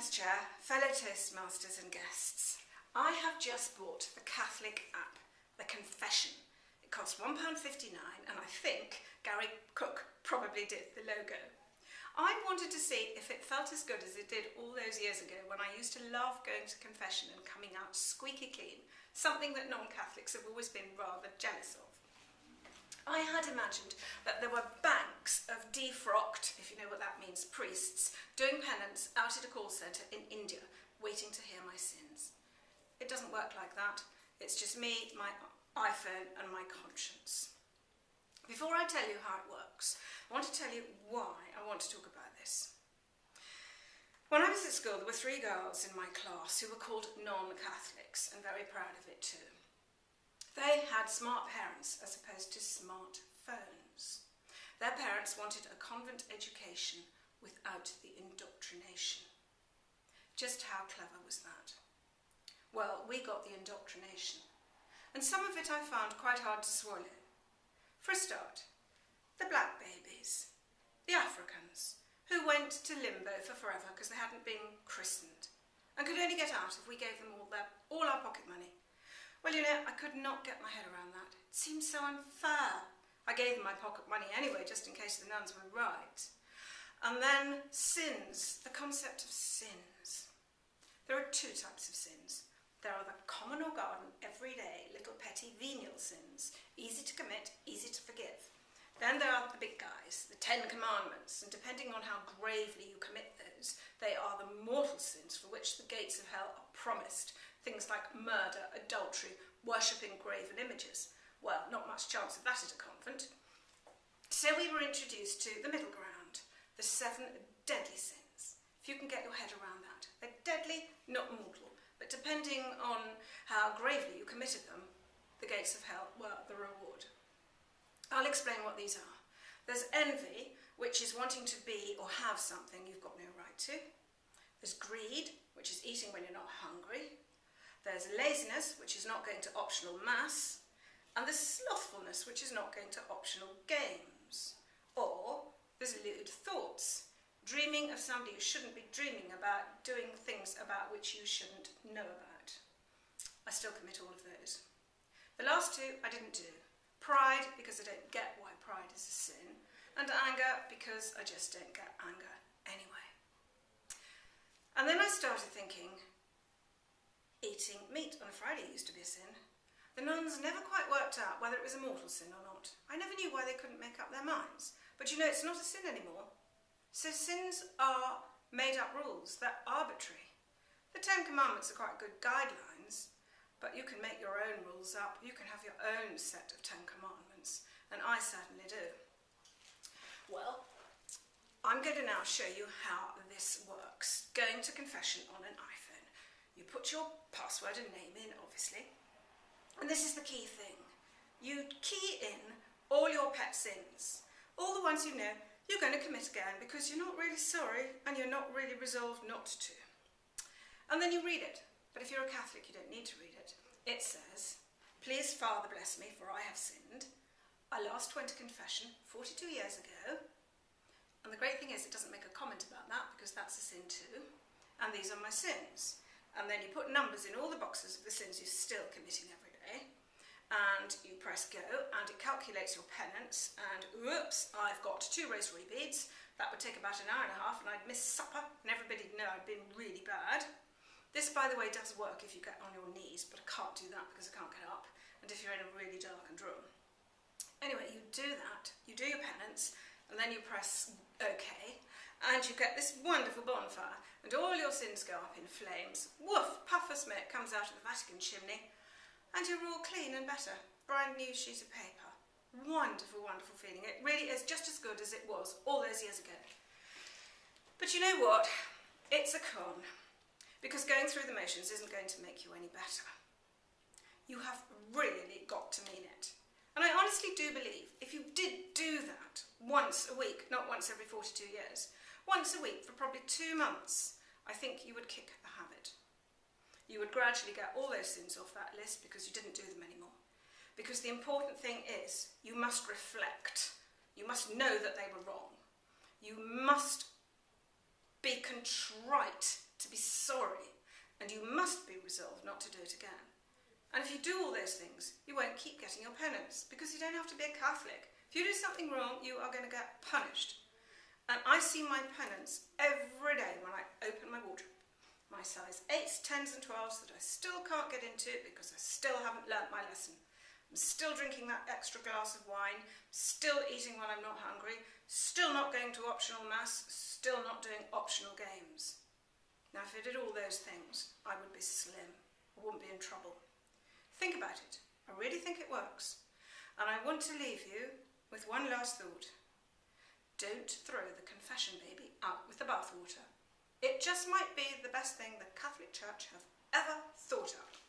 Vice Chair, fellow Toastmasters and guests, I have just bought the Catholic app, the Confession. It costs £1.59 and I think Gary Cook probably did the logo. I wanted to see if it felt as good as it did all those years ago when I used to love going to confession and coming out squeaky clean, something that non-Catholics have always been rather jealous of. I had imagined that there were banks of defrocked, if you know what that means, priests doing penance out at a call centre in India, waiting to hear my sins. It doesn't work like that. It's just me, my iPhone and my conscience. Before I tell you how it works, I want to tell you why I want to talk about this. When I was at school, there were 3 girls in my class who were called non-Catholics, and very proud of it too. They had smart parents as opposed to smart phones. Their parents wanted a convent education without the indoctrination. Just how clever was that? Well, we got the indoctrination, and some of it I found quite hard to swallow. For a start, the black babies, the Africans, who went to limbo for forever because they hadn't been christened and could only get out if we gave them all our pocket money. Well, you know, I could not get my head around that. It seemed so unfair. I gave them my pocket money anyway, just in case the nuns were right. And then sins, the concept of sins. There are 2 types of sins. There are the common or garden, everyday, little petty venial sins, easy to commit, easy to forgive. Then there are the big guys, the 10 commandments, and depending on how gravely you commit those, they are the mortal sins for which the gates of hell are promised. Things like murder, adultery, worshipping graven images. Well, not much chance of that at a convent. So we were introduced to the middle ground, the 7 deadly sins. If you can get your head around that. They're deadly, not mortal, but depending on how gravely you committed them, the gates of hell were the reward. I'll explain what these are. There's envy, which is wanting to be or have something you've got no right to. There's greed, which is eating when you're not hungry. There's laziness, which is not going to optional mass, and there's slothfulness, which is not going to optional games. Or there's lewd thoughts, dreaming of somebody you shouldn't be dreaming about, doing things about which you shouldn't know about. I still commit all of those. The last 2 I didn't do. Pride, because I don't get why pride is a sin, and anger, because I just don't get anger anyway. And then I started thinking, eating meat on a Friday used to be a sin. The nuns never quite worked out whether it was a mortal sin or not. I never knew why they couldn't make up their minds. But you know, it's not a sin anymore. So sins are made-up rules. They're arbitrary. The 10 Commandments are quite good guidelines, but you can make your own rules up. You can have your own set of 10 Commandments, and I certainly do. Well, I'm going to now show you how this works. Going to confession on an iPhone. You put your password and name in, obviously. And this is the key thing. You key in all your pet sins. All the ones you know you're going to commit again because you're not really sorry and you're not really resolved not to. And then you read it. But if you're a Catholic, you don't need to read it. It says, "Please, Father, bless me, for I have sinned. I last went to confession 42 years ago." And the great thing is it doesn't make a comment about that because that's a sin too. And these are my sins. And then you put numbers in all the boxes of the sins you're still committing every day. And you press go, and it calculates your penance. And whoops, I've got 2 rosary beads. That would take about an hour and a half, and I'd miss supper, and everybody'd know I'd been really bad. This, by the way, does work if you get on your knees, but I can't do that because I can't get up. And if you're in a really darkened room. Anyway, you do that, you do your penance, and then you press OK. And you get this wonderful bonfire, and all your sins go up in flames. Woof, puff of smoke comes out of the Vatican chimney, and you're all clean and better. Brand new sheet of paper. Wonderful, wonderful feeling. It really is just as good as it was all those years ago. But you know what? It's a con, because going through the motions isn't going to make you any better. You have really got to mean it. And I honestly do believe if you did do that once a week, not once every 42 years, once a week for probably 2 months, I think you would kick the habit. You would gradually get all those sins off that list because you didn't do them anymore. Because the important thing is you must reflect. You must know that they were wrong. You must be contrite, to be sorry, and you must be resolved not to do it again. And if you do all those things, you won't keep getting your penance, because you don't have to be a Catholic. If you do something wrong, you are going to get punished. And I see my penance every day when I open my wardrobe. My size 8s, 10s and 12s that I still can't get into because I still haven't learnt my lesson. I'm still drinking that extra glass of wine, still eating when I'm not hungry, still not going to optional mass, still not doing optional games. Now if I did all those things, I would be slim. I wouldn't be in trouble. Think about it. I really think it works. And I want to leave you with one last thought. Don't throw the confession baby out with the bathwater. It just might be the best thing the Catholic Church have ever thought of.